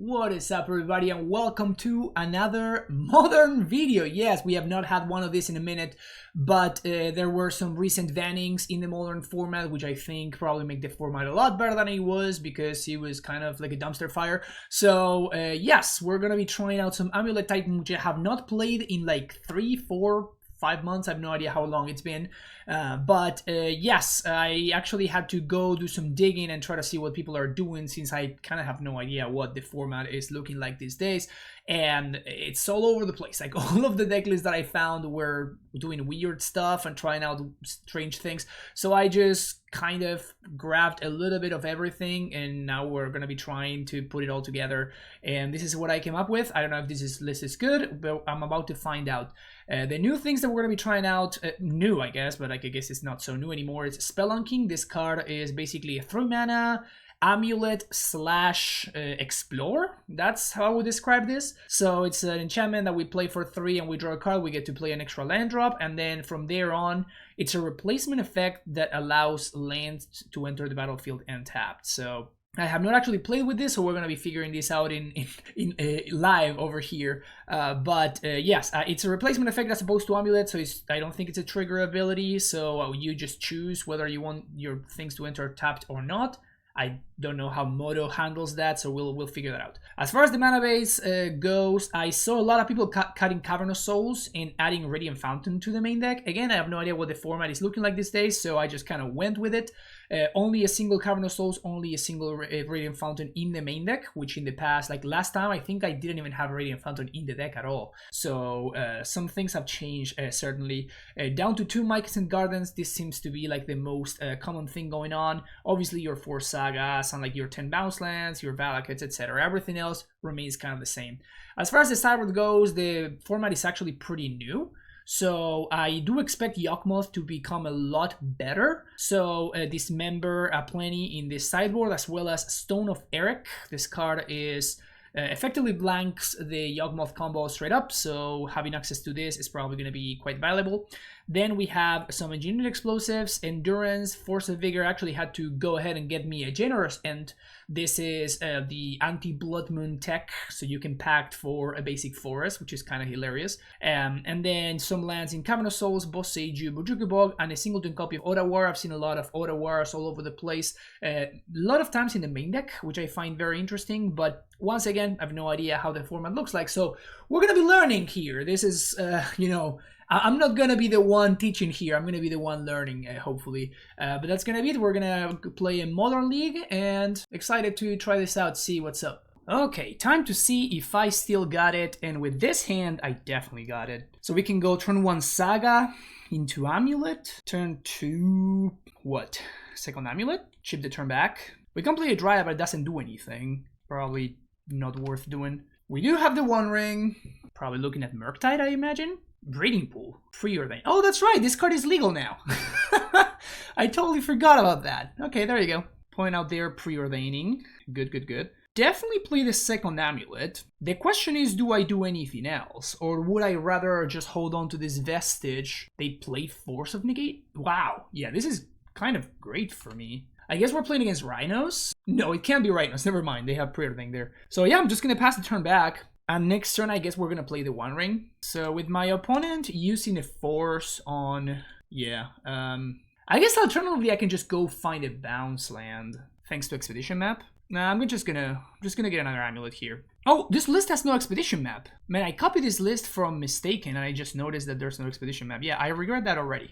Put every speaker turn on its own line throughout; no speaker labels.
What is up, everybody, and welcome to another modern video. Yes, we have not had one of these in a minute, but there were some recent bannings in the modern format, which I think probably make the format a lot better than it was, because it was kind of like a dumpster fire. So yes, we're gonna be trying out some Amulet Titan, which I have not played in like 3, 4, 5 months. I have no idea how long it's been, but yes, I actually had to go do some digging and try to see what people are doing, since I kind of have no idea what the format is looking like these days, and it's all over the place. Like, all of the deck lists that I found were doing weird stuff and trying out strange things, so I just kind of grabbed a little bit of everything, and now we're gonna be trying to put it all together, and this is what I came up with. I don't know if this list is good, but I'm about to find out. The new things that we're going to be trying out, new I guess, but like I guess it's not so new anymore, it's Spelunking. This card is basically a 3 mana Amulet / Explore. That's how I would describe this. So it's an enchantment that we play for 3 and we draw a card, we get to play an extra land drop, and then from there on it's a replacement effect that allows lands to enter the battlefield untapped. So I have not actually played with this, so we're going to be figuring this out in live over here. But yes, it's a replacement effect as opposed to Amulet, so I don't think it's a trigger ability, so you just choose whether you want your things to enter tapped or not. I don't know how Moto handles that, so we'll figure that out. As far as the mana base goes, I saw a lot of people cutting Cavern of Souls and adding Radiant Fountain to the main deck. Again, I have no idea what the format is looking like these days, so I just kind of went with it. Only a single Cavern of Souls, only a single Radiant Fountain in the main deck, which in the past, like last time, I think I didn't even have a Radiant Fountain in the deck at all. So some things have changed, certainly. Down to 2 Mycosynth Gardens, this seems to be like the most common thing going on. Obviously your 4 Sagas and like your 10 bounce lands, your Valakuts, etc. Everything else remains kind of the same. As far as the sideboard goes, the format is actually pretty new. So I do expect Yawgmoth to become a lot better. So Dismember plenty in this sideboard, as well as Stone of Eric. This card is effectively blanks the Yawgmoth combo straight up, so having access to this is probably going to be quite valuable. Then we have some Engineered Explosives, Endurance, Force of Vigor. Actually had to go ahead and get me a Generous End. This is the anti-Blood Moon tech, so you can pact for a basic forest, which is kind of hilarious. And then some lands in Cavern of Souls, Boss Seiju, Bojuku Bog, and a singleton copy of Otawara. I've seen a lot of Otawaras all over the place, a lot of times in the main deck, which I find very interesting, but once again, I have no idea how the format looks like, so we're going to be learning here. This is, you know, I'm not going to be the one teaching here, I'm going to be the one learning, hopefully. But that's going to be it. We're going to play a Modern League, and excited to try this out, see what's up. Okay, time to see if I still got it, and with this hand, I definitely got it. So we can go turn 1 Saga into Amulet, turn 2, what? Second Amulet, chip the turn back. We can play a Dryad, but it doesn't do anything. Probably not worth doing. We do have the One Ring, probably looking at Murktide, I imagine. Breeding Pool, Preordain. Oh, that's right, this card is legal now. I totally forgot about that. Okay, there you go. Point out there, Preordaining. Good, good, good. Definitely play the second Amulet. The question is, do I do anything else? Or would I rather just hold on to this Vestige? They play Force of Negate? Wow, yeah, this is kind of great for me. I guess we're playing against Rhinos? No, it can't be Rhinos, never mind, they have Preordain there. So yeah, I'm just gonna pass the turn back. And next turn, I guess we're gonna play the One Ring. So with my opponent using a Force on, yeah, I guess alternatively I can just go find a bounce land thanks to Expedition Map. Nah, I'm just gonna get another Amulet here. Oh, this list has no Expedition Map. Man, I copied this list from Mistaken and I just noticed that there's no Expedition Map. Yeah, I regret that already.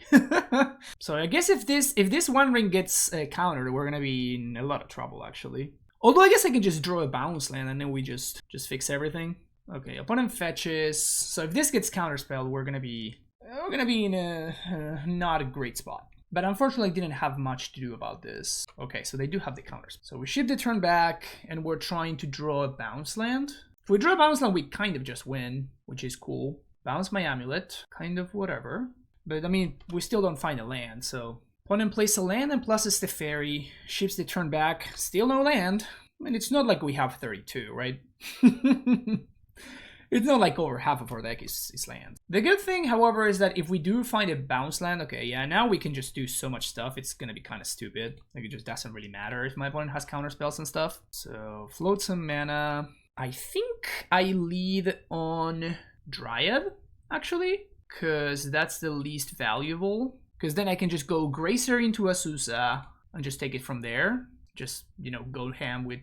So I guess if this One Ring gets countered, we're gonna be in a lot of trouble actually. Although I guess I can just draw a bounce land and then we just fix everything. Okay, opponent fetches. So if this gets counterspelled, we're gonna be in a not a great spot. But unfortunately, I didn't have much to do about this. Okay, so they do have the counters. So we ship the turn back, and we're trying to draw a bounce land. If we draw a bounce land, we kind of just win, which is cool. Bounce my Amulet, kind of whatever. But I mean, we still don't find a land, so opponent plays a land and pluses the fairy, ships the turn back, still no land. I mean, it's not like we have 32, right? It's not like over half of our deck is land. The good thing, however, is that if we do find a bounce land, okay, yeah, now we can just do so much stuff, it's gonna be kind of stupid. Like, it just doesn't really matter if my opponent has counter spells and stuff. So, float some mana. I think I lead on Dryad, actually, because that's the least valuable. Because then I can just go Gracer into Azusa and just take it from there. Just, you know, go ham with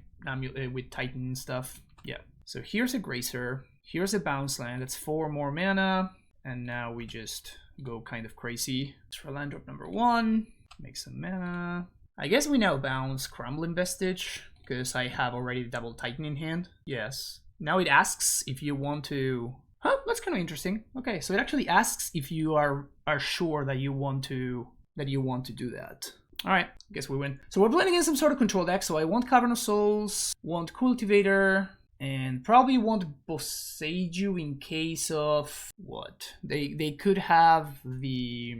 Titan and stuff. Yeah. So here's a Gracer. Here's a Bounce Land. That's 4 more mana. And now we just go kind of crazy. Let's for land drop number 1. Make some mana. I guess we now bounce Crumbling Vestige, because I have already double Titan in hand. Yes. Now it asks if you want to... Huh, that's kind of interesting. Okay, so it actually asks if you are sure that you want to do that. All right, guess we win. So we're playing against some sort of control deck. So I want Cavern of Souls, want Cultivator, and probably want Boseiju in case of what? They could have the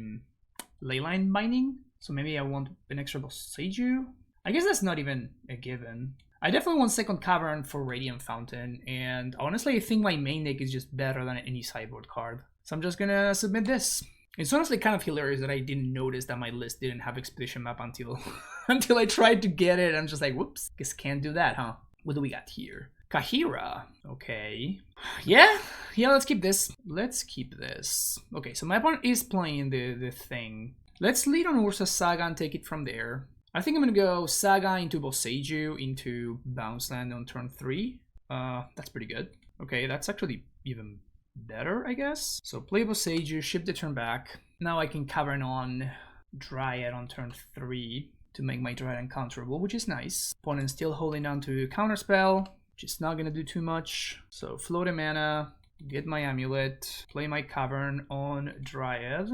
Leyline Binding. So maybe I want an extra Boseiju. I guess that's not even a given. I definitely want second Cavern for Radiant Fountain, and honestly I think my main deck is just better than any sideboard card. So I'm just gonna submit this. It's honestly kind of hilarious that I didn't notice that my list didn't have Expedition Map until until I tried to get it. I'm just like, whoops, guess can't do that, huh? What do we got here? Kaheera. Okay. Yeah, let's keep this. Let's keep this. Okay, so my opponent is playing the thing. Let's lead on Ursa Saga and take it from there. I think I'm gonna go Saga into Boseiju into Bounce Land on turn 3. That's pretty good. Okay, that's actually even better, I guess. So play Boseiju, ship the turn back. Now I can Cavern on Dryad on turn 3 to make my Dryad uncounterable, which is nice. Opponent still holding on to Counterspell, which is not gonna do too much. So float a mana, get my Amulet, play my Cavern on Dryad,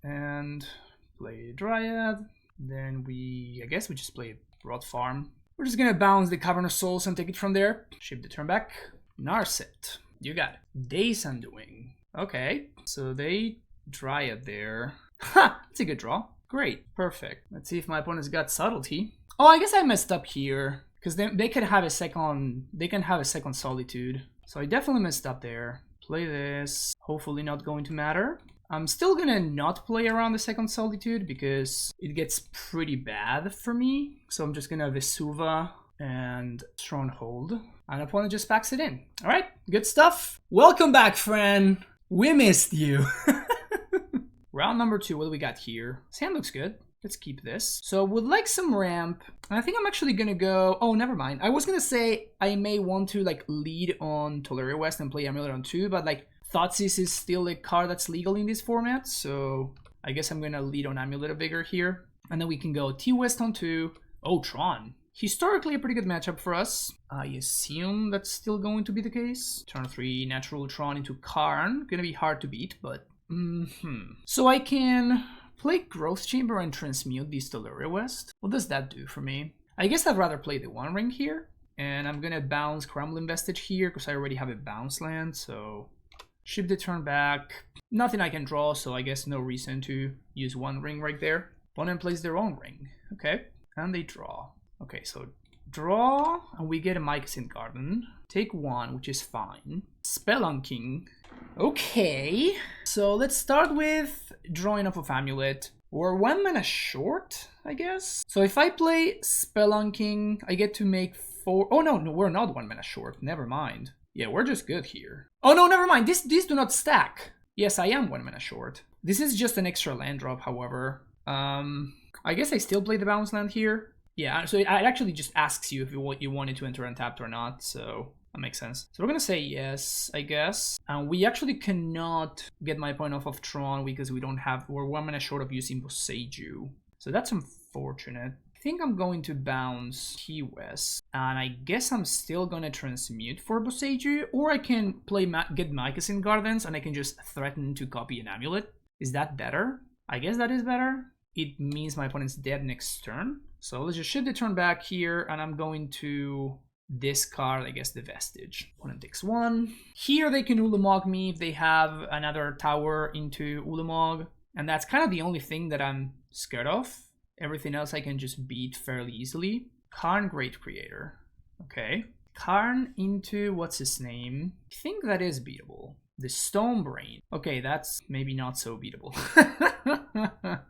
and play Dryad. Then I guess we just play Rot Farm. We're just gonna bounce the Cavern of Souls and take it from there. Ship the turn back. Narset. You got it. Days Undoing. Okay, so they Dryad there. Ha! That's a good draw. Great. Perfect. Let's see if my opponent's got Subtlety. Oh, I guess I messed up here. Because they can have a second Solitude. So I definitely messed up there. Play this. Hopefully not going to matter. I'm still gonna not play around the second Solitude because it gets pretty bad for me. So I'm just gonna Vesuva and Stronghold. And opponent just packs it in. Alright, good stuff. Welcome back, friend. We missed you. Round number 2, what do we got here? This hand looks good. Let's keep this. So would like some ramp. And I think I'm actually gonna go... Oh, never mind. I was gonna say I may want to like lead on Tolaria West and play Amulet on 2, but like Thoughtseize is still a card that's legal in this format, so I guess I'm gonna lead on Amulet of Vigor here. And then we can go T-West on 2. Oh, Tron. Historically a pretty good matchup for us. I assume that's still going to be the case. Turn 3, natural Tron into Karn. Gonna be hard to beat, but... So I can play Growth Chamber and transmute this Tolaria West. What does that do for me? I guess I'd rather play the One Ring here. And I'm gonna bounce Crumbling Vestige here because I already have a bounce land, so... Ship the turn back. Nothing I can draw, so I guess no reason to use One Ring right there. Opponent plays their own ring. Okay, and they draw. Okay, so draw, and we get a Mycosynth Garden. Take 1, which is fine. Spelunking. Okay, so let's start with drawing off of Amulet. We're 1 mana short, I guess. So if I play Spelunking, I get to make 4... Oh, no, we're not 1 mana short. Never mind. Yeah, we're just good here. Oh, no, never mind. These do not stack. Yes, I am 1 mana short. This is just an extra land drop, however. I guess I still play the bounce land here. Yeah, so it actually just asks you if you wanted to enter untapped or not, so that makes sense. So we're gonna say yes, I guess. And we actually cannot get my point off of Tron because we're 1 mana short of using Boseiju. So that's unfortunate. I think I'm going to bounce T-West, and I guess I'm still gonna transmute for Boseiju, or I can get Mycosynth Gardens and I can just threaten to copy an Amulet. Is that better? I guess that is better. It means my opponent's dead next turn. So let's just ship the turn back here, and I'm going to discard, I guess, the Vestige. Opponent takes 1. Here they can Ulamog me if they have another tower into Ulamog, and that's kind of the only thing that I'm scared of. Everything else I can just beat fairly easily. Karn, Great Creator. Okay. Karn into, what's his name? I think that is beatable. The Stone Brain. Okay, that's maybe not so beatable.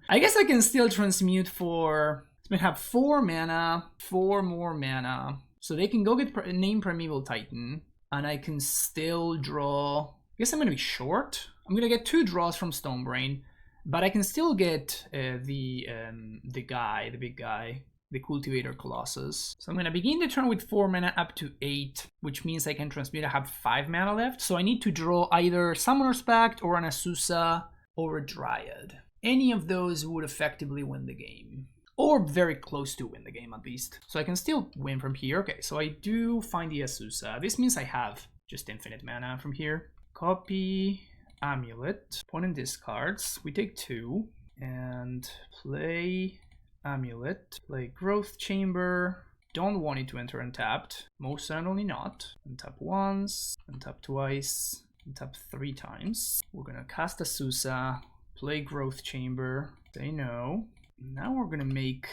I guess I can still transmute for... It's gonna have 4 mana, 4 more mana. So they can go get name Primeval Titan, and I can still draw. I guess I'm gonna be short. I'm gonna get 2 draws from Stonebrain, but I can still get the big guy, the Cultivator Colossus. So I'm gonna begin the turn with 4 mana up to 8, which means I can transmute. I have 5 mana left, so I need to draw either Summoner's Pact or an Azusa or a Dryad. Any of those would effectively win the game. Or very close to win the game at least. So I can still win from here. Okay, so I do find the Azusa. This means I have just infinite mana from here. Copy Amulet. Opponent discards. We take 2 and play Amulet. Play Growth Chamber. Don't want it to enter untapped. Most certainly not. Untap once, untap twice, untap 3 times. We're gonna cast Azusa. Play Growth Chamber. Say no. Now we're gonna make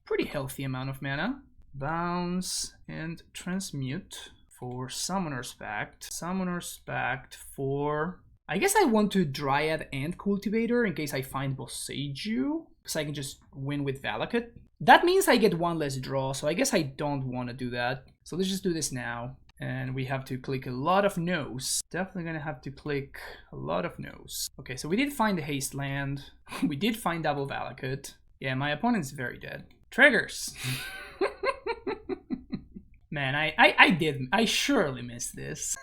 pretty healthy amount of mana. Bounce and transmute for Summoner's Pact. Summoner's Pact for... I guess I want to Dryad and Cultivator in case I find Boseiju, because I can just win with Valakut. That means I get 1 less draw, so I guess I don't want to do that. So let's just do this now. And we have to click a lot of no's. Definitely gonna have to click a lot of no's. Okay, so we did find the haste land. We did find double Valakut. Yeah, my opponent's very dead. Triggers! Man, I surely missed this.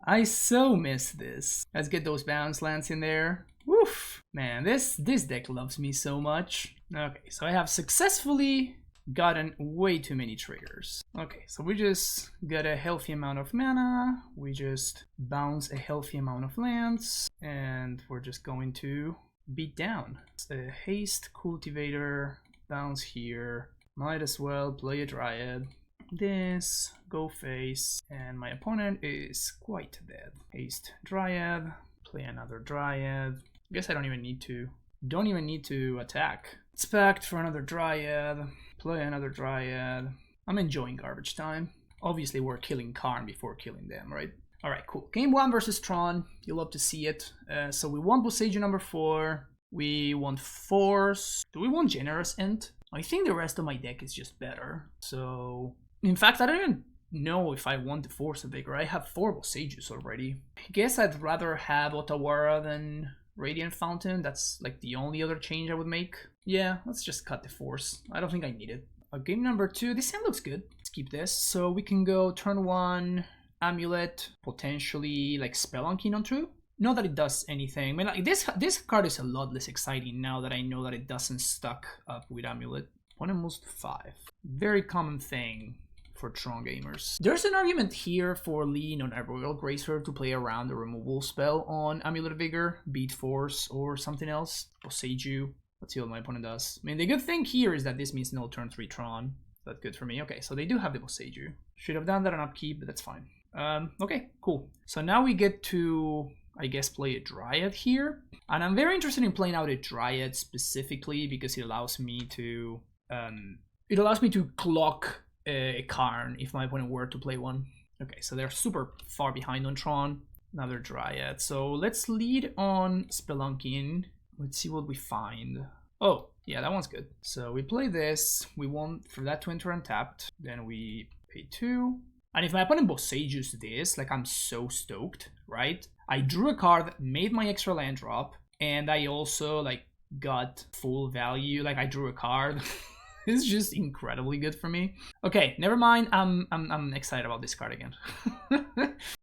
I so missed this. Let's get those bounce lands in there. Woof! Man, this deck loves me so much. Okay, so I have successfully gotten way too many triggers. Okay, so we just got a healthy amount of mana. We just bounce a healthy amount of lands. And we're just going to beat down. A haste Cultivator, bounce here. Might as well play a Dryad. This, go face, and my opponent is quite dead. Haste Dryad, play another Dryad. Guess I don't even need to attack. Expect for another Dryad, play another Dryad. I'm enjoying garbage time. Obviously we're killing Karn before killing them, right? Alright, cool. Game 1 versus Tron. You'll love to see it. So we want Boseiju number 4. We want Force. Do we want Generous Int? I think the rest of my deck is just better. So, in fact, I don't even know if I want the Force Vigor. I have 4 Boseijus already. I guess I'd rather have Otawara than Radiant Fountain. That's like the only other change I would make. Yeah, let's just cut the Force. I don't think I need it. Game number 2. This hand looks good. Let's keep this. So we can go turn 1, Amulet, potentially like Spelunking on 2. Not that it does anything. I mean, like, this card is a lot less exciting now that I know that it doesn't stuck up with Amulet. 1 and most 5. Very common thing for Tron gamers. There's an argument here for lean on a Royal Gracer to play around the removal spell on Amulet Vigor, Beat Force, or something else. Boseiju. Let's see what my opponent does. I mean, the good thing here is that this means no turn 3 Tron. That's good for me. Okay, so they do have the Boseiju. Should have done that on upkeep, but that's fine. Okay, cool. So now we get to, I guess, play a Dryad here. And I'm very interested in playing out a Dryad specifically because it allows me to clock a Karn if my opponent were to play one. Okay, so they're super far behind on Tron. Another Dryad. So let's lead on Spelunking. Let's see what we find. Oh, yeah, that one's good. So we play this. We want for that to enter untapped. Then we pay 2. And if my opponent Boseijus this, like, I'm so stoked, right? I drew a card, made my extra land drop, and I also, like, got full value. Like, I drew a card. It's just incredibly good for me. Okay, never mind. I'm excited about this card again.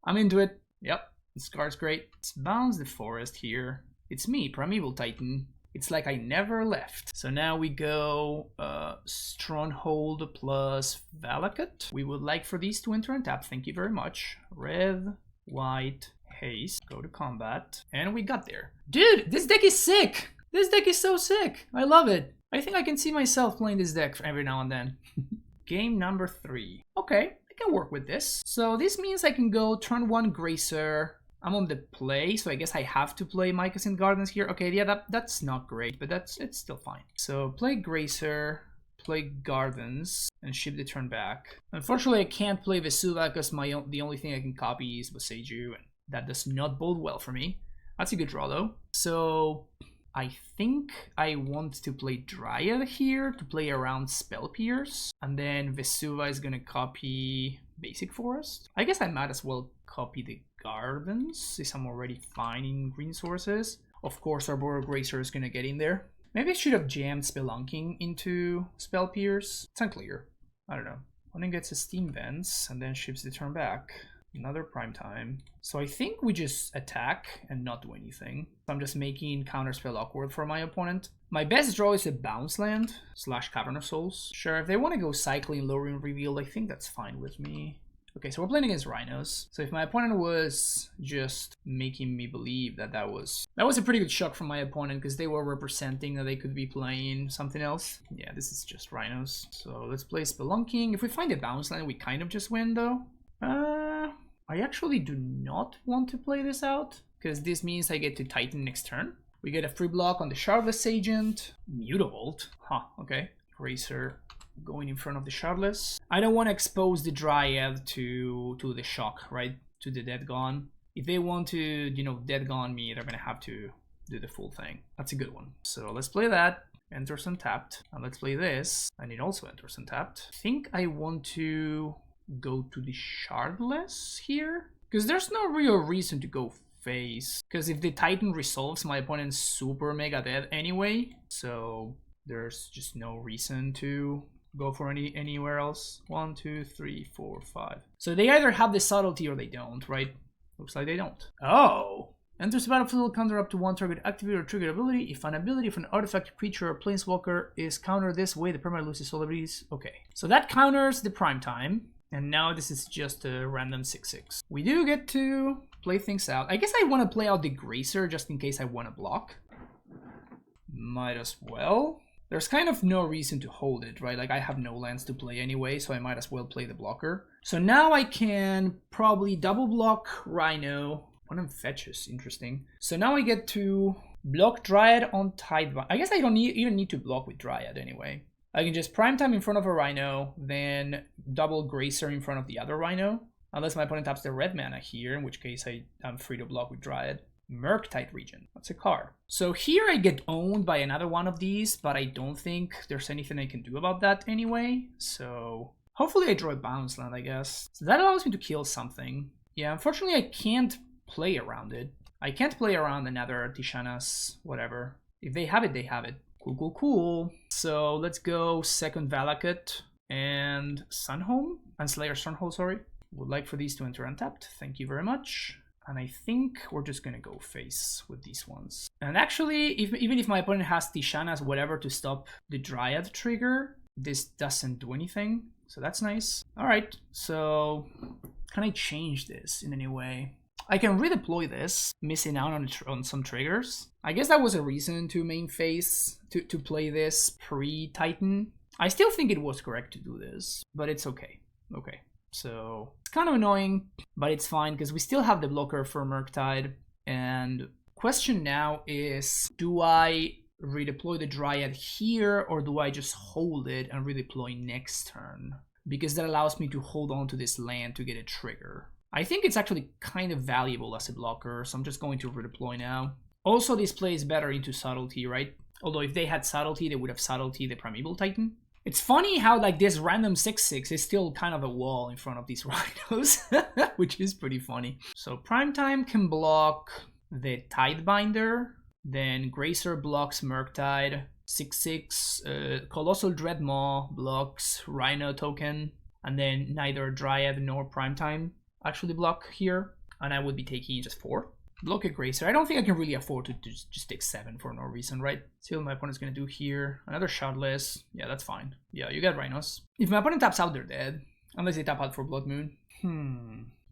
I'm into it. Yep, this card's great. Let's bounce the forest here. It's me, Primeval Titan. It's like I never left. So now we go Stronghold plus Valakut. We would like for these to enter and tap. Thank you very much. Red, white, haste. Go to combat. And we got there. Dude, this deck is sick. This deck is so sick. I love it. I think I can see myself playing this deck every now and then. Game number 3. Okay, I can work with this. So this means I can go turn 1 Gracer. I'm on the play, so I guess I have to play Mycosynth Gardens here. Okay, yeah, that's not great, but it's still fine. So play Gracer, play Gardens, and ship the turn back. Unfortunately, I can't play Vesuva because the only thing I can copy is Boseiju, and that does not bode well for me. That's a good draw though. So I think I want to play Dryad here to play around Spell Pierce. And then Vesuva is gonna copy Basic Forest. I guess I might as well copy the Gardens since I'm already finding green sources. Of course, our Border Grazer is gonna get in there. Maybe I should have jammed Spelunking into Spell Pierce. It's unclear. I don't know. Opponent gets a Steam Vents and then ships the turn back. Another prime time. So I think we just attack and not do anything. I'm just making counterspell awkward for my opponent. My best draw is a bounce land / Cavern of Souls. Sure, if they want to go cycling, lowering reveal, I think that's fine with me. Okay, so we're playing against Rhinos. So if my opponent was just making me believe that that was a pretty good shock from my opponent because they were representing that they could be playing something else. Yeah, this is just Rhinos. So let's play Spelunking. If we find a bounce land, we kind of just win though. I actually do not want to play this out because this means I get to Titan next turn. We get a free block on the Shardless Agent. Mutavault. Huh, okay. Grazer going in front of the Shardless. I don't want to expose the Dryad to the shock, right? To the Dead Gone. If they want to, you know, Dead Gone me, they're going to have to do the full thing. That's a good one. So let's play that. Enters untapped. And let's play this. And it also enters untapped. I think I want to go to the Shardless here. Because there's no real reason to go face. Because if the Titan resolves, my opponent's super mega dead anyway. So there's just no reason to go for anywhere else. 1, 2, 3, 4, 5. So they either have the subtlety or they don't, right? Looks like they don't. Oh! Enters the battlefield, counter up to one target activated or triggered ability. If an ability of an artifact, creature, or planeswalker is countered this way, the permanent loses all abilities. Okay. So that counters the prime time. And now this is just a random 6/6. We do get to play things out. I guess I want to play out the Grazer just in case I want to block. Might as well. There's kind of no reason to hold it, right? Like I have no lands to play anyway, so I might as well play the blocker. So now I can probably double block Rhino. One of them fetches, interesting. So now I get to block Dryad on Tidebind. I guess I don't even need to block with Dryad anyway. I can just prime time in front of a Rhino, then double Grazer in front of the other Rhino. Unless my opponent taps the red mana here, in which case I'm free to block with Dryad. Murktide Region. That's a card. So here I get owned by another one of these, but I don't think there's anything I can do about that anyway. So hopefully I draw a bounce land, I guess. So that allows me to kill something. Yeah, unfortunately I can't play around it. I can't play around another Tishana's whatever. If they have it, they have it. Cool, cool, cool. So let's go second Valakut and Sunhome. And Slayer Stronghold, sorry. Would like for these to enter untapped. Thank you very much. And I think we're just gonna go face with these ones. And actually, even if my opponent has Tishana's whatever to stop the Dryad trigger, this doesn't do anything. So that's nice. All right, so can I change this in any way? I can redeploy this, missing out on some triggers. I guess that was a reason to main phase, to play this pre-Titan. I still think it was correct to do this, but it's okay. Okay. So it's kind of annoying, but it's fine because we still have the blocker for Murktide. And question now is, do I redeploy the Dryad here or do I just hold it and redeploy next turn? Because that allows me to hold on to this land to get a trigger. I think it's actually kind of valuable as a blocker, so I'm just going to redeploy now. Also, this plays better into Subtlety, right? Although if they had Subtlety, they would have Subtlety the Primeval Titan. It's funny how like this random 6/6 is still kind of a wall in front of these Rhinos, which is pretty funny. So Primetime can block the Tidebinder, then Grazer blocks Murktide, 6/6, Colossal Dreadmaw blocks Rhino token, and then neither Dryad nor Primetime actually block here, and I would be taking just 4. Block a Grazer. I don't think I can really afford to just take 7 for no reason, right? See what my opponent's gonna do here. Another Shardless. Yeah, that's fine. Yeah, you got Rhinos. If my opponent taps out, they're dead. Unless they tap out for Blood Moon.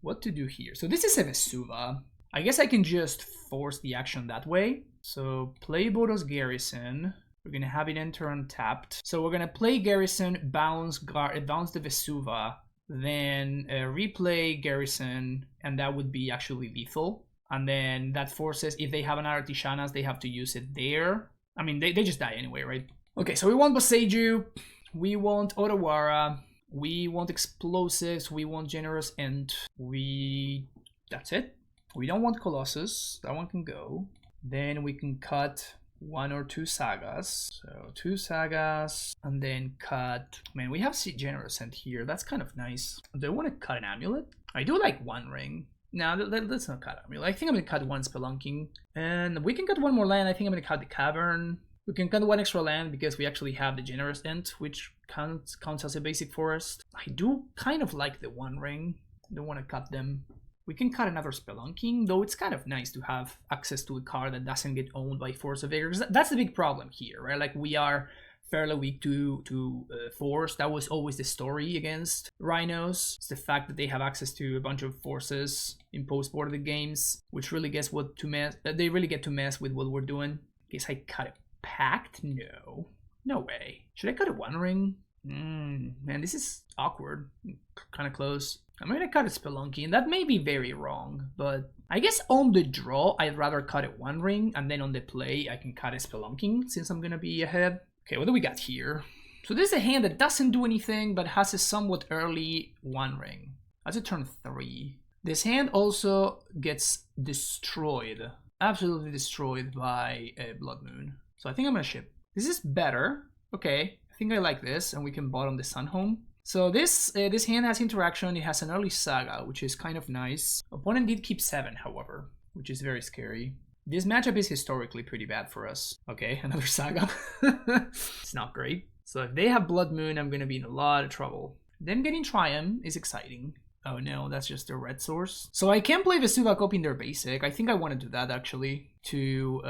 What to do here? So this is a Vesuva. I guess I can just force the action that way. So play Boros Garrison. We're gonna have it enter untapped. So we're gonna play Garrison, bounce the Vesuva, then replay Garrison, and that would be actually lethal. And then that forces, if they have another Tishana's, they have to use it there. I mean, they just die anyway, right? Okay, so we want Boseiju, we want Otawara, we want Explosives, we want Generous, and that's it. We don't want Colossus, that one can go. Then we can cut 1 or 2 sagas. So 2 sagas and then cut. Man, we have Sea Generous Sent here. That's kind of nice. Do I want to cut an Amulet? I do like 1 ring. No, let's not cut Amulet. I think I'm going to cut 1 Spelunking. And we can cut 1 more land. I think I'm going to cut the Cavern. We can cut 1 extra land because we actually have the Generous Ent, which counts as a basic forest. I do kind of like the 1 ring. Don't want to cut them. We can cut another Spelunking, though it's kind of nice to have access to a card that doesn't get owned by Force of Vigor. That's the big problem here, right? Like, we are fairly weak to Force. That was always the story against Rhinos. It's the fact that they have access to a bunch of forces in post-boarded games, which really gets they really get to mess with what we're doing. Guess I cut a Pact? No. No way. Should I cut a 1 ring? Man, this is awkward. Kind of close. I'm gonna cut a Spelunky, and that may be very wrong, but I guess on the draw, I'd rather cut a 1 ring, and then on the play, I can cut a Spelunking, since I'm gonna be ahead. Okay, what do we got here? So this is a hand that doesn't do anything, but has a somewhat early 1 ring. That's a turn 3. This hand also gets destroyed, absolutely destroyed by a Blood Moon. So I think I'm gonna ship. This is better. Okay, I think I like this, and we can bottom the Sun home. So this hand has interaction. It has an early Saga, which is kind of nice. Opponent did keep 7, however, which is very scary. This matchup is historically pretty bad for us. Okay, another Saga. It's not great. So if they have Blood Moon, I'm going to be in a lot of trouble. Them getting Triumph is exciting. Oh no, that's just their red source. So I can play Vesuva Copy in their basic. I think I want to do that, actually, to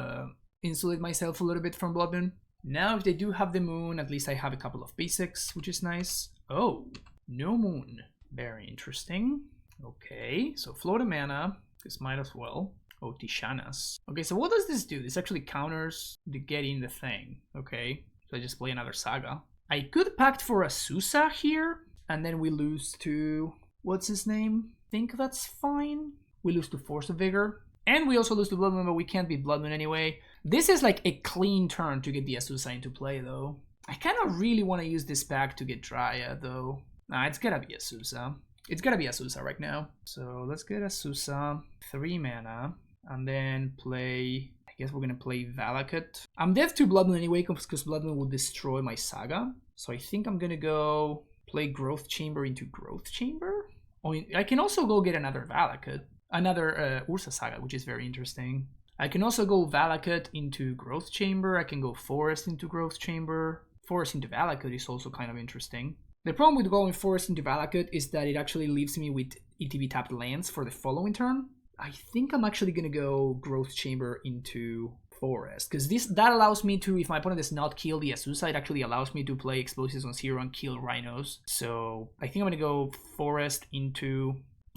insulate myself a little bit from Blood Moon. Now, if they do have the moon, at least I have a couple of basics, which is nice. Oh, no moon. Very interesting. Okay, so float a mana. This might as well. Oh, Tishanas. Okay, so what does this do? This actually counters the getting the thing. Okay, so I just play another Saga. I could Pact for a Susa here, and then we lose to... what's his name? Think that's fine. We lose to Force of Vigor. And we also lose to Blood Moon, but we can't beat Blood Moon anyway. This is like a clean turn to get the Asusa into play, though. I kind of really want to use this pack to get Dryad, though. Nah, it's gotta be Asusa. It's gotta be Asusa right now. So let's get Asusa, 3 mana, and then play... I guess we're gonna play Valakut. I'm dead to Blood Moon anyway, because Blood Moon will destroy my Saga. So I think I'm gonna go play Growth Chamber into Growth Chamber. Oh, I can also go get another Valakut. Another Ursa Saga, which is very interesting. I can also go Valakut into Growth Chamber. I can go Forest into Growth Chamber. Forest into Valakut is also kind of interesting. The problem with going Forest into Valakut is that it actually leaves me with ETB tapped lands for the following turn. I think I'm actually going to go Growth Chamber into Forest, because that allows me to, if my opponent does not kill the Asusa, it actually allows me to play Explosives on 0 and kill Rhinos. So I think I'm going to go Forest into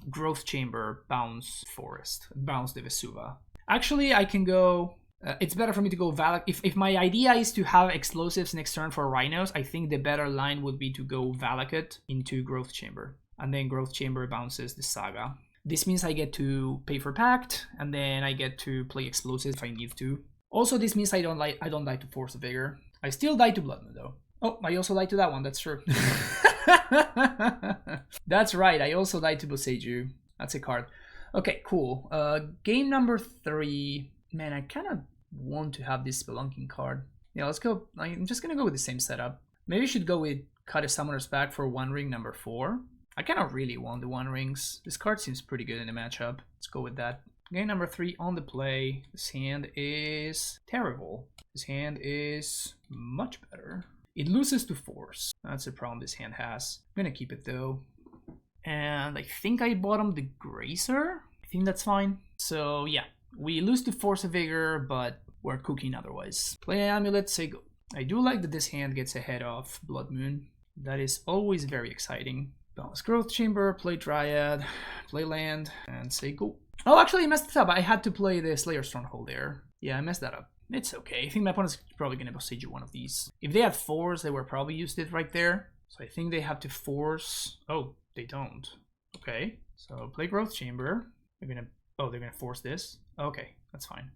Growth Chamber, bounce Forest, bounce the Vesuva. Actually, I can go... it's better for me to go Valak. If my idea is to have explosives next turn for Rhinos, I think the better line would be to go Valakut into Growth Chamber. And then Growth Chamber bounces the Saga. This means I get to pay for Pact, and then I get to play explosives if I need to. Also, this means I don't die to Force of Vigor. I still die to Blood Moon, though. Oh, I also died to that one, that's true. That's right, I also died to Boseiju. That's a card. Okay, cool. Game number 3. Man, I kind of want to have this Spelunking card. Yeah, let's go. I'm just going to go with the same setup. Maybe I should go with cut a Summoner's Pact for 1 ring number 4. I kind of really want the 1 rings. This card seems pretty good in the matchup. Let's go with that. Game number 3 on the play. This hand is terrible. This hand is much better. It loses to Force. That's the problem this hand has. I'm going to keep it though. And I think I bottomed the Grazer. I think that's fine. So yeah, we lose to Force of Vigor, but we're cooking otherwise. Play Amulet, say go. I do like that this hand gets ahead of Blood Moon. That is always very exciting. Bounce Growth Chamber, play Dryad, play land, and say go. Oh, actually I messed it up. I had to play the Slayer Stronghold there. Yeah, I messed that up. It's okay. I think my opponent's probably going to Boseiju one of these. If they had 4s, they would probably used it right there. So I think they have to force... Oh, they don't. Okay. So play Growth Chamber. They're gonna force this. Okay, that's fine.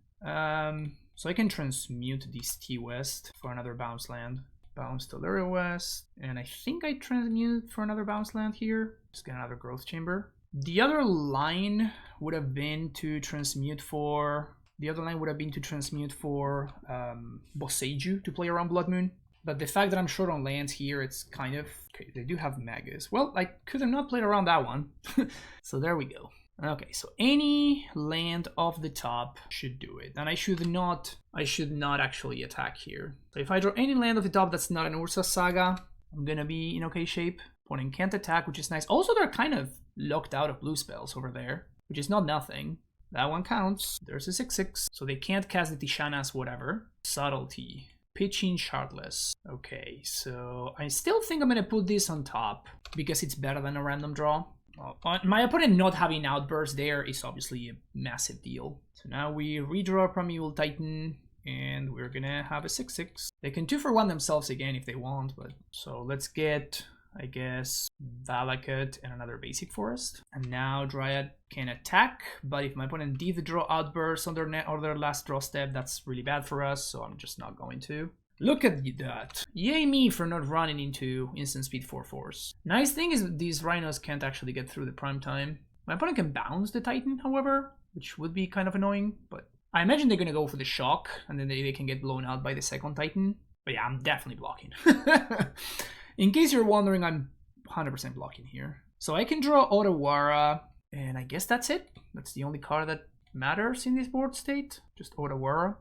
So I can transmute this T-West for another bounce land. Bounce to Lyria West. And I think I transmute for another bounce land here. Just get another Growth Chamber. The other line would have been to transmute for The other line would have been to transmute for Boseiju to play around Blood Moon. But the fact that I'm short on lands here, it's kind of... Okay, they do have Magus. Well, I could have not played around that one. So there we go. Okay, so any land off the top should do it. And I should not actually attack here. So if I draw any land off the top that's not an Ursa Saga, I'm gonna be in okay shape. Opponent can't attack, which is nice. Also, they're kind of locked out of blue spells over there, which is not nothing. That one counts. There's a 6/6, so they can't cast the Tishanas, whatever. Subtlety. Pitching Shardless. Okay, so I still think I'm gonna put this on top because it's better than a random draw. My opponent not having Outburst there is obviously a massive deal. So now we redraw Primeval Titan, and we're gonna have a 6/6. They can 2-for-1 themselves again if they want, but so let's get, I guess, Valakut and another basic forest. And now Dryad can attack, but if my opponent did draw Outburst on their last draw step, that's really bad for us, so I'm just not going to. Look at that. Yay me for not running into instant speed 4/4s. Nice thing is these Rhinos can't actually get through the prime time. My opponent can bounce the Titan, however, which would be kind of annoying, but I imagine they're gonna go for the shock, and then they can get blown out by the second Titan. But yeah, I'm definitely blocking. In case you're wondering, I'm 100% blocking here. So I can draw Otawara, and I guess that's it. That's the only card that matters in this board state. Just Otawara.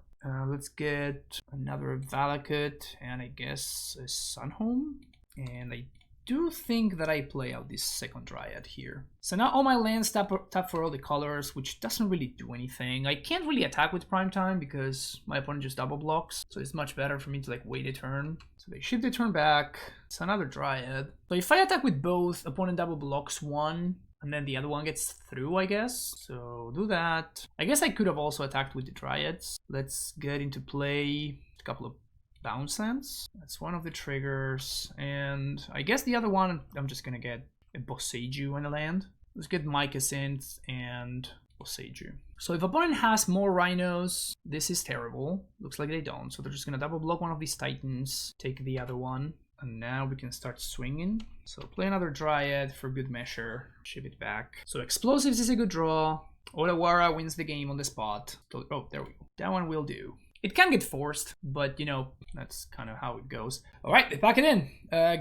Let's get another Valakut, and I guess a Sunhome. And I do think that I play out this second Dryad here. So now all my lands tap for all the colors, which doesn't really do anything. I can't really attack with Prime Time because my opponent just double blocks, so it's much better for me to like wait a turn. So they shift the turn back. It's another Dryad. So if I attack with both, opponent double blocks one, and then the other one gets through, I guess. So do that. I guess I could have also attacked with the Dryads. Let's get into play a couple of bounce lands. That's one of the triggers. And I guess the other one, I'm just gonna get a Boseiju and a land. Let's get Mycosynth and Boseiju. So if opponent has more Rhinos, this is terrible. Looks like they don't. So they're just gonna double block one of these Titans, take the other one. And now we can start swinging. So play another Dryad for good measure. Ship it back. So Explosives is a good draw. Otawara wins the game on the spot. So, oh, there we go. That one will do. It can get forced, but you know, that's kind of how it goes. All right, they pack it in.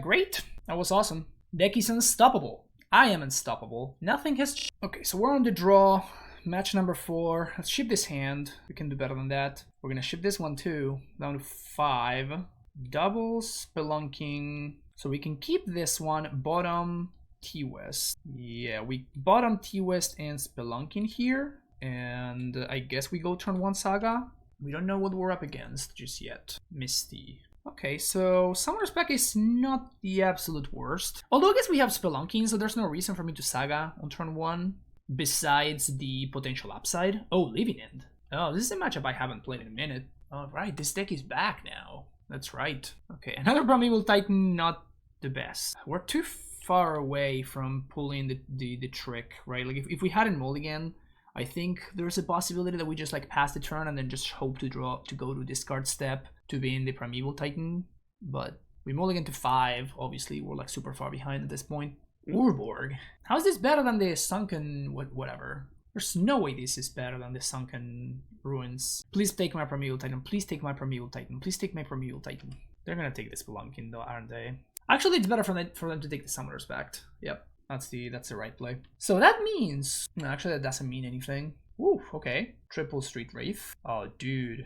Great. That was awesome. Deck is unstoppable. I am unstoppable. Nothing has... Okay, so we're on the draw. Match number 4. Let's ship this hand. We can do better than that. We're going to ship this one too. Down to 5. Double Spelunking. So we can keep this one bottom T-West. Yeah, we bottom T-West and Spelunking here. And I guess we go turn 1 Saga. We don't know what we're up against just yet. Misty. Okay, so Summoner's Pact is not the absolute worst. Although I guess we have Spelunking, so there's no reason for me to Saga on turn 1. Besides the potential upside. Oh, Living End. Oh, this is a matchup I haven't played in a minute. Alright, this deck is back now. That's right. Okay, another Primeval Titan, not the best. We're too far away from pulling the trick, right? Like if we hadn't mulligan, I think there's a possibility that we just like pass the turn and then just hope to go to discard step to be in the Primeval Titan. But we mulligan to 5, obviously we're like super far behind at this point. Urborg. How is this better than the Sunken whatever? There's no way this is better than the Sunken Ruins. Please take my Primeval Titan. Please take my Primeval Titan. Please take my Primeval Titan. They're gonna take this Spelunking though, aren't they? Actually, it's better for them to take the Summoner's Pact. Yep, that's the right play. So that means... No, actually, that doesn't mean anything. Ooh, okay. Triple Street Wraith. Oh, dude.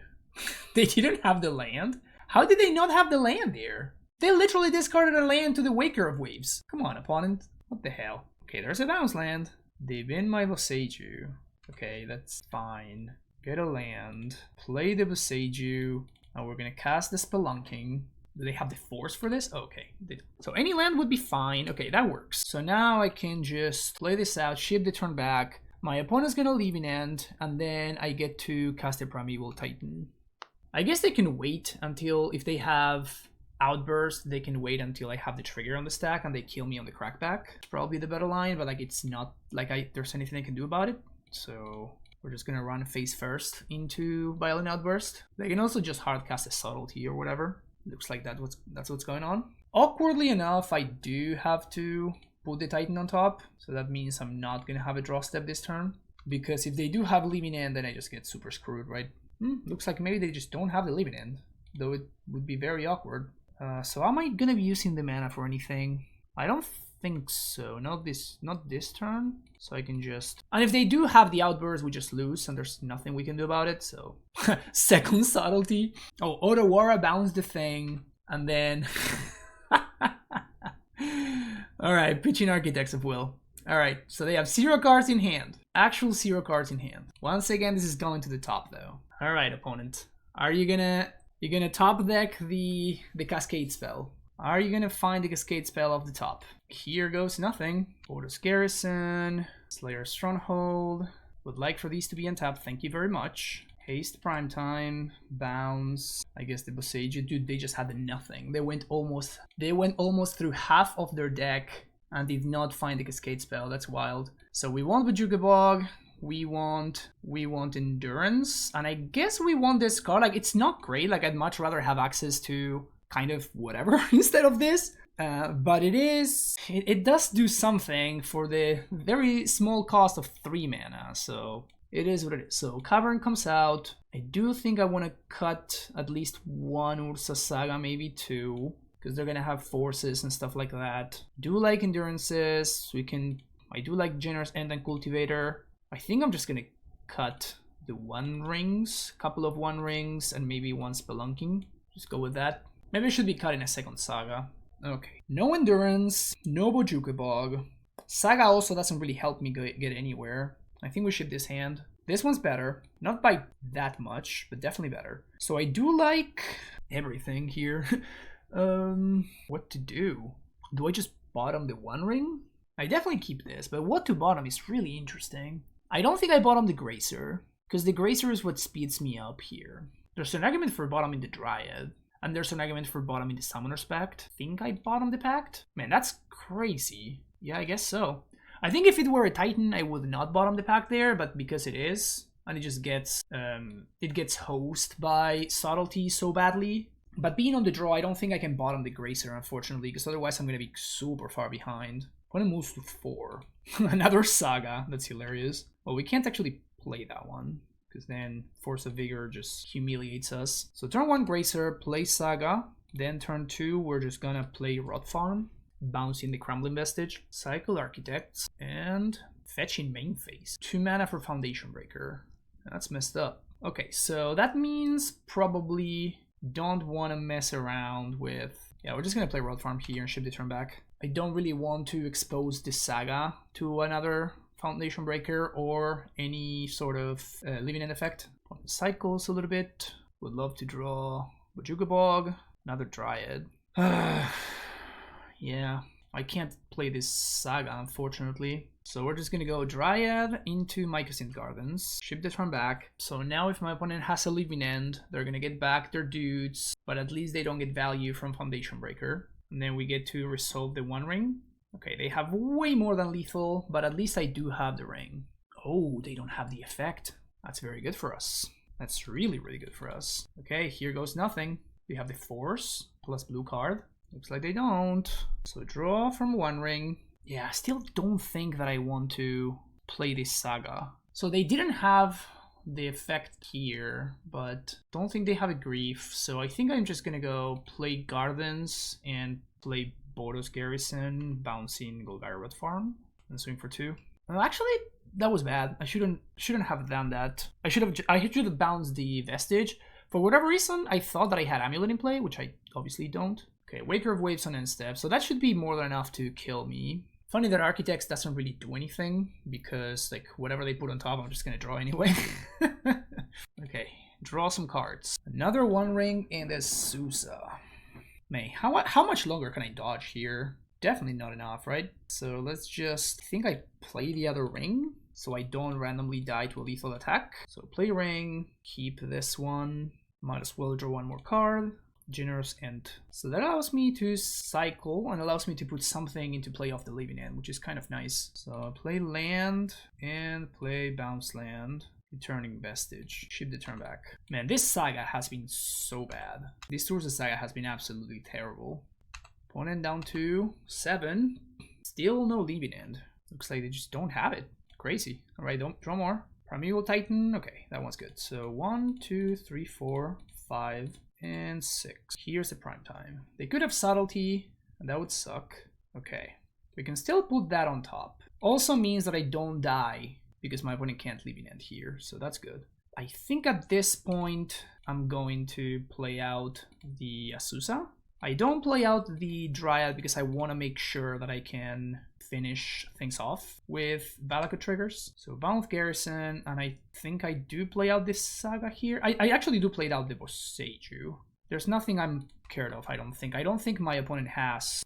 They didn't have the land? How did they not have the land there? They literally discarded a land to the Waker of Waves. Come on, opponent. What the hell? Okay, there's a bounce land. They win my Boseiju. Okay, that's fine. Get a land. Play the Boseiju. Now we're gonna cast the Spelunking. Do they have the force for this? Okay. So any land would be fine. Okay, that works. So now I can just play this out, ship the turn back. My opponent's gonna leave an end, and then I get to cast a Primeval Titan. I guess they can wait until, if they have Outburst, they can wait until I have the trigger on the stack and they kill me on the crackback. It's probably the better line, but like it's not like there's anything I can do about it. So we're just gonna run face first into Violent Outburst. They can also just hard cast a Subtlety or whatever. Looks like that's what's going on. Awkwardly enough, I do have to put the Titan on top, so that means I'm not gonna have a draw step this turn. Because if they do have Living End, then I just get super screwed, right? Looks like maybe they just don't have the Living End, though it would be very awkward. So am I gonna be using the mana for anything? I don't think so. Not this turn. So I can just... And if they do have the outburst, we just lose, and there's nothing we can do about it, so... Second subtlety. Oh, Otawara bounced the thing, and then... Alright, pitching Architects of Will. Alright, so they have 0 cards in hand. Actual 0 cards in hand. Once again, this is going to the top, though. Alright, opponent. Are you gonna... You're gonna top deck the Cascade spell. Are you gonna find the Cascade spell off the top? Here goes nothing. Border's Garrison, Slayer's Stronghold. Would like for these to be untapped, thank you very much. Haste Primetime, Bounce. I guess the Boseiju, dude, they just had nothing. They went almost through half of their deck and did not find the Cascade spell. That's wild. So we want Bojuka Bog. We want Endurance, and I guess we want this card. Like, it's not great. Like, I'd much rather have access to kind of whatever instead of this. But it does do something for the very small cost of 3 mana. So it is what it is. So Cavern comes out. I do think I want to cut at least 1 Ursa Saga, maybe 2, because they're gonna have forces and stuff like that. Do like Endurances. I do like Generous End and Cultivator. I think I'm just gonna cut the 1 rings, couple of 1 rings, and maybe 1 Spelunking. Just go with that. Maybe I should be cutting a second Saga. Okay. No Endurance, no Bojuka Bog. Saga also doesn't really help me get anywhere. I think we ship this hand. This one's better. Not by that much, but definitely better. So I do like everything here. What to do? Do I just bottom the 1 ring? I definitely keep this, but what to bottom is really interesting. I don't think I bottom the Gracer, because the Gracer is what speeds me up here. There's an argument for bottoming the Dryad, and there's an argument for bottoming the Summoner's Pact. Think I bottom the Pact? Man, that's crazy. Yeah, I guess so. I think if it were a Titan, I would not bottom the Pact there, but because it is, and it just gets hosed by Subtlety so badly. But being on the draw, I don't think I can bottom the Gracer, unfortunately, because otherwise I'm going to be super far behind. Opponent moves to 4. Another Saga. That's hilarious. Well, we can't actually play that one, because then Force of Vigor just humiliates us. So turn 1 Gracer, play Saga. Then turn 2, we're just gonna play Rot Farm, bouncing the Crumbling Vestige, cycle Architects, and fetching main phase. 2 mana for Foundation Breaker. That's messed up. Okay, so that means probably don't want to mess around with... Yeah, we're just gonna play Rot Farm here and ship the turn back. I don't really want to expose the Saga to another Foundation Breaker or any sort of Living End effect. Cycles a little bit. Would love to draw Bojuka Bog, another Dryad. Yeah, I can't play this Saga, unfortunately. So we're just gonna go Dryad into Mycosynth Gardens, ship the turn back. So now if my opponent has a Living End, they're gonna get back their dudes, but at least they don't get value from Foundation Breaker. And then we get to resolve the 1 ring. Okay, they have way more than lethal, but at least I do have the ring. Oh, they don't have the effect. That's very good for us. That's really, really good for us. Okay, here goes nothing. We have the Force plus blue card. Looks like they don't. So draw from 1 ring. Yeah, I still don't think that I want to play this Saga. So they didn't have the effect here, but don't think they have a Grief. So I think I'm just gonna go play Gardens and play Border's Garrison, bouncing Golgari Red Farm, and swing for 2. Actually, that was bad. I shouldn't have done that. I should have bounced the Vestige. For whatever reason, I thought that I had Amulet in play, which I obviously don't. Okay, Waker of Waves on end step, so that should be more than enough to kill me. Funny that Architects doesn't really do anything, because like whatever they put on top, I'm just gonna draw anyway. Okay, draw some cards. Another 1 ring and a Sousa. Man, how much longer can I dodge here? Definitely not enough, right? So let's just... I think I play the other ring, so I don't randomly die to a lethal attack. So play ring, keep this one. Might as well draw 1 more card. Generous End. So that allows me to cycle and allows me to put something into play off the Living End, which is kind of nice. So play land and play bounce land. Returning Vestige. Ship the turn back. Man, this Saga has been so bad. This Urza Saga has been absolutely terrible. Opponent down to 7. Still no Living End. Looks like they just don't have it. crazy. All right, don't draw more. Primeval Titan. Okay, that one's good. So 1, 2, 3, 4, 5, and 6. Here's the prime time. They could have subtlety, and that would suck. Okay, we can still put that on top. Also means that I don't die because my opponent can't leave an end here, so that's good. I think at this point I'm going to play out the Azusa. I don't play out the Dryad because I want to make sure that I can finish things off with Valakut triggers. So Bant Garrison, and I think I do play out this Saga here. I actually do play out the Boseiju. There's nothing I'm scared of, I don't think. I don't think my opponent has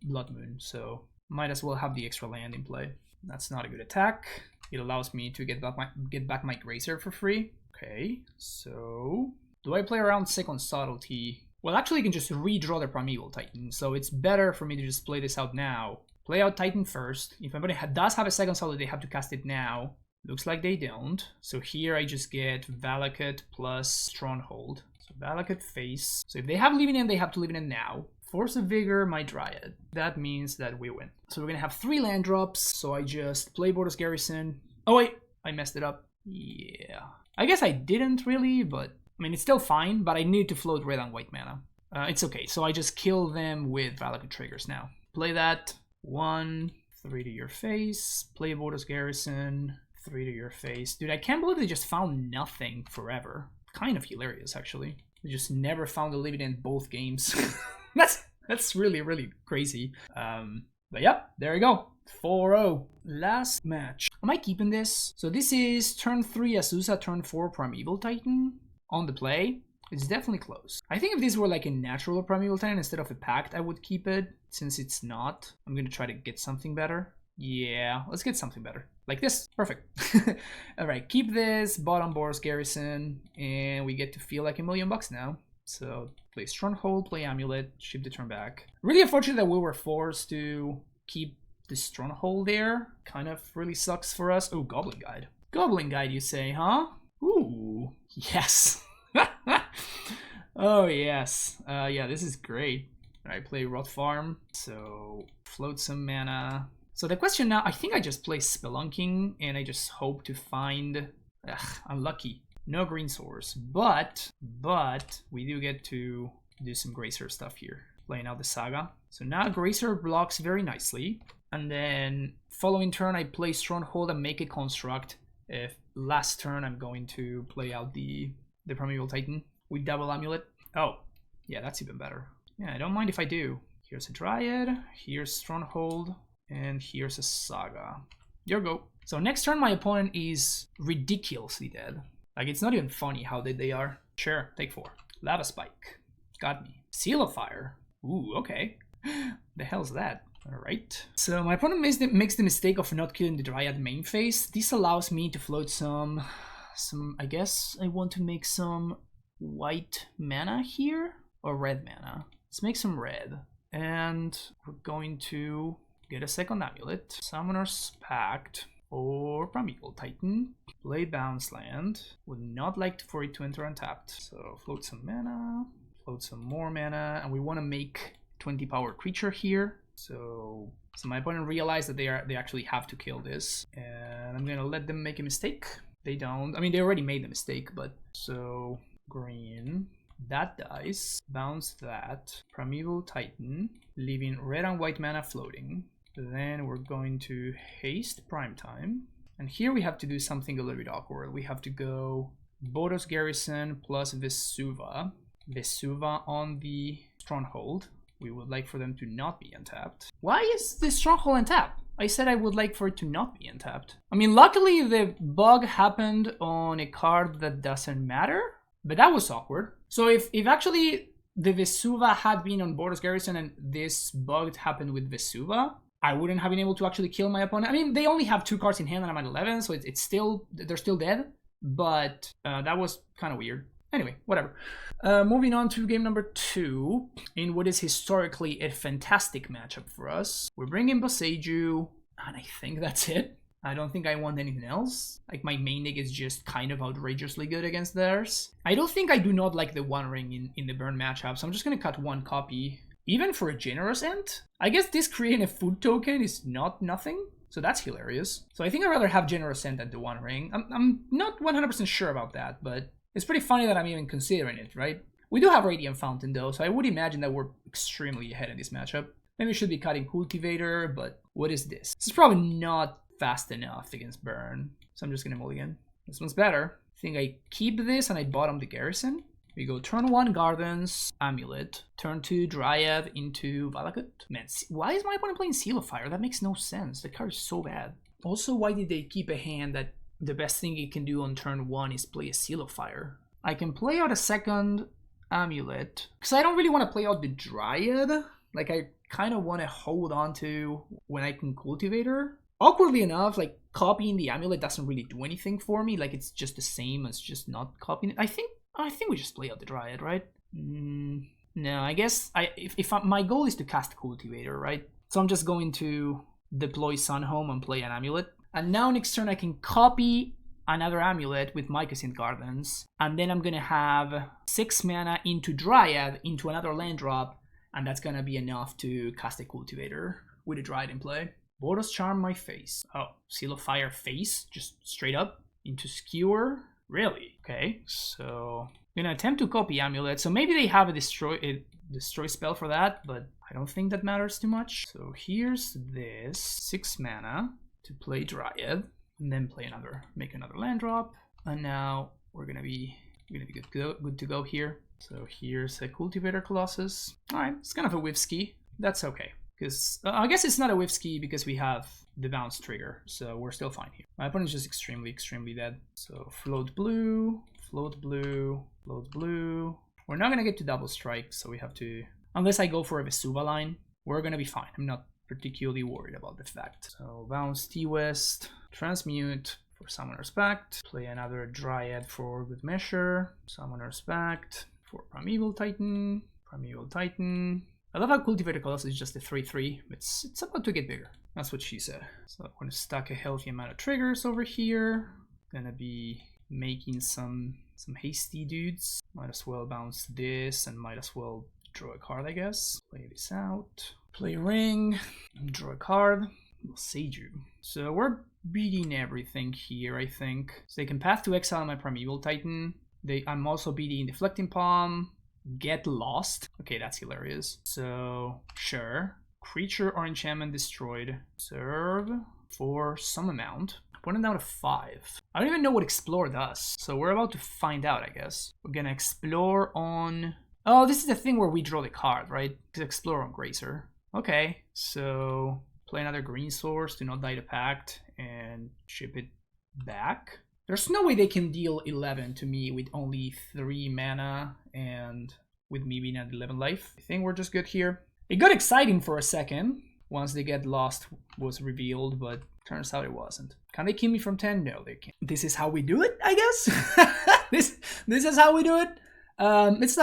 Blood Moon, so might as well have the extra land in play. That's not a good attack. It allows me to get back my Grazer for free. Okay, so do I play around second subtlety? Well, actually, I can just redraw the Primeval Titan, so it's better for me to just play this out now. Play out Titan first. If my opponent does have a second subtlety, they have to cast it now. Looks like they don't. So here I just get Valakut plus Stronghold. So Valakut face. So if they have Living End, they have to Living End now. Force of Vigor, my Dryad. That means that we win. So we're gonna have 3 land drops. So I just play Boros Garrison. Oh wait, I messed it up. Yeah. I guess I didn't really, but I mean, it's still fine, but I need to float red and white mana. It's okay, so I just kill them with Valakut triggers now. Play that. 1, 3 to your face. Play Boros Garrison. 3 to your face. Dude, I can't believe they just found nothing forever. Kind of hilarious, actually. They just never found a Living End both games. That's really, really crazy. But yeah, there we go. 4-0. Last match. Am I keeping this? So this is turn 3 Azusa, turn 4 Primeval Titan. On the play, it's definitely close. I think if this were like a natural Primeval Titan instead of a pact, I would keep it. Since it's not, I'm gonna try to get something better. Yeah, let's get something better. Like this, perfect. All right, keep this, bottom Boros Garrison, and we get to feel like $1 million now. So play Stronghold, play Amulet, ship the turn back. Really unfortunate that we were forced to keep the Stronghold there. Kind of really sucks for us. Oh, Goblin Guide. Goblin Guide, you say, huh? Ooh, yes. Oh, yes. Yeah, this is great. All right, play Rot Farm. So float some mana. So the question now, I think I just play Spelunking and I just hope to find... unlucky. No green source. But we do get to do some Grazer stuff here. Playing out the Saga. So now Grazer blocks very nicely. And then following turn, I play Stronghold and make a construct. If last turn, I'm going to play out the Primeval Titan with double Amulet. Oh, yeah, that's even better. Yeah, I don't mind if I do. Here's a Dryad, here's Stronghold, and here's a Saga. Your go. So next turn, my opponent is ridiculously dead. Like, it's not even funny how dead they are. Sure, take 4. Lava Spike. Got me. Seal of Fire. Ooh, okay. The hell's that? Alright. So my opponent makes the mistake of not killing the Dryad main phase. This allows me to float some... I guess I want to make some white mana here? Or red mana. Let's make some red. And we're going to get a second Amulet. Summoner's Pact. Or Primeval Titan. Play Bounce Land. Would not like for it to enter untapped. So float some mana. Float some more mana. And we want to make 20 power creature here. So my opponent realized that they actually have to kill this. And I'm going to let them make a mistake. They don't. I mean, they already made the mistake, but... So, green. That dies. Bounce that. Primeval Titan. Leaving red and white mana floating. Then we're going to haste Primetime. And here we have to do something a little bit awkward. We have to go Boros Garrison plus Vesuva. Vesuva on the Stronghold. We would like for them to not be untapped. Why is this Stronghold untapped? I said I would like for it to not be untapped. I mean, luckily the bug happened on a card that doesn't matter, but that was awkward. So if actually the Vesuva had been on Boros Garrison and this bug happened with Vesuva, I wouldn't have been able to actually kill my opponent. I mean, they only have 2 cards in hand and I'm at 11, so it's still, they're still dead, but that was kind of weird. Anyway, whatever. Moving on to game number 2, in what is historically a fantastic matchup for us. We're bringing Boseiju, and I think that's it. I don't think I want anything else. Like, my main deck is just kind of outrageously good against theirs. I don't think I do not like the One Ring in the burn matchup, so I'm just gonna cut 1 copy. Even for a generous end? I guess this creating a food token is not nothing. So that's hilarious. So I think I'd rather have Generous End than the One Ring. I'm not 100% sure about that, but it's pretty funny that I'm even considering it, right? We do have Radiant Fountain though, so I would imagine that we're extremely ahead in this matchup. Maybe we should be cutting Cultivator, but what is this? This is probably not fast enough against Burn, so I'm just gonna mulligan. This one's better. I think I keep this and I bottom the Garrison. We go turn 1 Gardens, Amulet, turn 2 Dryad into Valakut. Man, why is my opponent playing Seal of Fire? That makes no sense. The card is so bad. Also, why did they keep a hand that the best thing it can do on turn 1 is play a Seal of Fire? I can play out a second Amulet, because I don't really want to play out the Dryad. Like, I kind of want to hold on to when I can Cultivator. Awkwardly enough, like, copying the Amulet doesn't really do anything for me. Like, it's just the same as just not copying it. I think we just play out the Dryad, right? No, I guess my goal is to cast Cultivator, right? So I'm just going to deploy Sunhome and play an Amulet. And now next turn I can copy another Amulet with Mycosynth Gardens. And then I'm going to have 6 mana into Dryad, into another land drop. And that's going to be enough to cast a Cultivator with a Dryad in play. Boros Charm my face. Oh, Seal of Fire face, just straight up into Skewer. Really? Okay, so I'm gonna attempt to copy Amulet. So maybe they have a destroy spell for that, but I don't think that matters too much. So here's this 6 mana to play Dryad, and then play make another land drop, and now we're gonna be good to go here. So here's a Cultivator Colossus. All right, it's kind of a whiffsky. That's okay. Because I guess it's not a whiffsky because we have the bounce trigger, so we're still fine here. My opponent's just extremely dead. So float blue, float blue, float blue. We're not gonna get to double strike, so we have to, unless I go for a Vesuva line, we're gonna be fine. I'm not particularly worried about the fact. So bounce T-West, transmute for Summoner's Pact, play another Dryad for Good Measure, Summoner's Pact for Primeval Titan, Primeval Titan. I love how Cultivator Colossus is just a 3/3. It's about to get bigger. That's what she said. So I'm going to stack a healthy amount of triggers over here. Gonna be making some hasty dudes. Might as well bounce this and might as well draw a card, I guess. Play this out. Play Ring. Draw a card. We'll Seiju. So we're beating everything here, I think. So they can path to exile my Primeval Titan. I'm also beating Deflecting Palm. Get Lost. Okay, that's hilarious. So, sure. Creature or enchantment destroyed. Serve for some amount. Put it down to 5. I don't even know what Explore does. So we're about to find out, I guess. We're gonna Explore on... Oh, this is the thing where we draw the card, right? Explore on Grazer. Okay, so play another green source to not die to Pact and ship it back. There's no way they can deal 11 to me with only 3 mana and with me being at 11 life. I think we're just good here. It got exciting for a second once the Get Lost was revealed, but turns out it wasn't. Can they kill me from 10? No, they can't. This is how we do it, I guess. this is how we do it. It's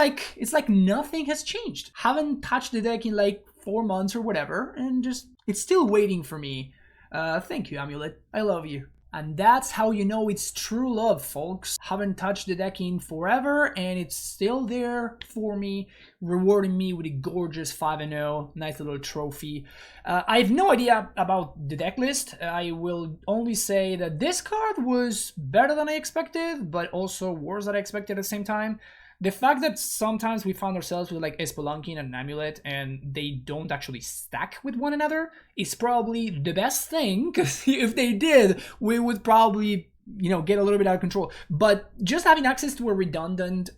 like nothing has changed. Haven't touched the deck in like 4 months or whatever, and just it's still waiting for me. Thank you, Amulet. I love you. And that's how you know it's true love, folks. Haven't touched the deck in forever, and it's still there for me, rewarding me with a gorgeous 5-0, nice little trophy. I have no idea about the deck list. I will only say that this card was better than I expected, but also worse than I expected at the same time. The fact that sometimes we found ourselves with like a Spelunking and an Amulet and they don't actually stack with one another is probably the best thing, because if they did, we would probably, get a little bit out of control. But just having access to a redundant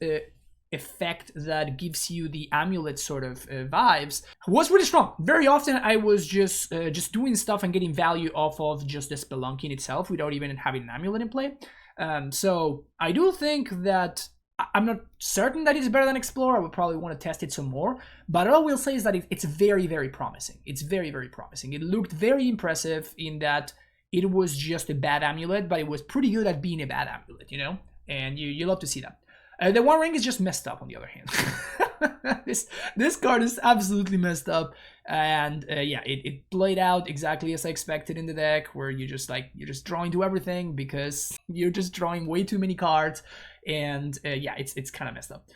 effect that gives you the Amulet sort of vibes was really strong. Very often I was just doing stuff and getting value off of just the Spelunking itself without even having an Amulet in play. So I do think that I'm not certain that it's better than Explore. I would probably want to test it some more. But all I will say is that it's very, very promising. It's very, very promising. It looked very impressive in that it was just a bad Amulet, but it was pretty good at being a bad Amulet, And you love to see that. The One Ring is just messed up on the other hand. This card is absolutely messed up. And it played out exactly as I expected in the deck, where you're just drawing to everything because you're just drawing way too many cards. And it's kind of messed up.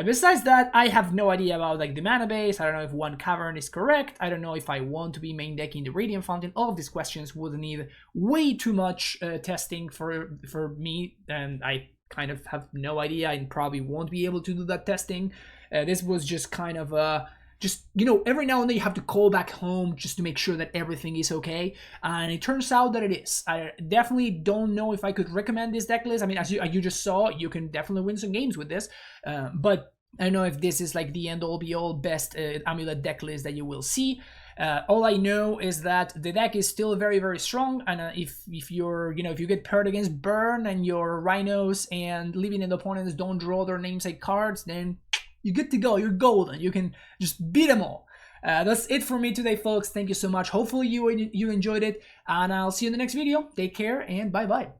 Besides that, I have no idea about like the mana base. I don't know if one cavern is correct. I don't know if I want to be main decking the Radiant Fountain. All of these questions would need way too much testing for me, and I kind of have no idea and probably won't be able to do that testing. This was just kind of just, you know, every now and then you have to call back home just to make sure that everything is okay. And it turns out that it is. I definitely don't know if I could recommend this deck list. I mean, as you just saw, you can definitely win some games with this. But I don't know if this is like the end-all be-all best Amulet deck list that you will see. All I know is that the deck is still very, very strong, and if you're, you know, if you get paired against Burn and your Rhinos and Living-End opponents don't draw their namesake cards, then you're good to go. You're golden. You can just beat them all. That's it for me today, folks. Thank you so much. Hopefully you enjoyed it, and I'll see you in the next video. Take care, and bye-bye.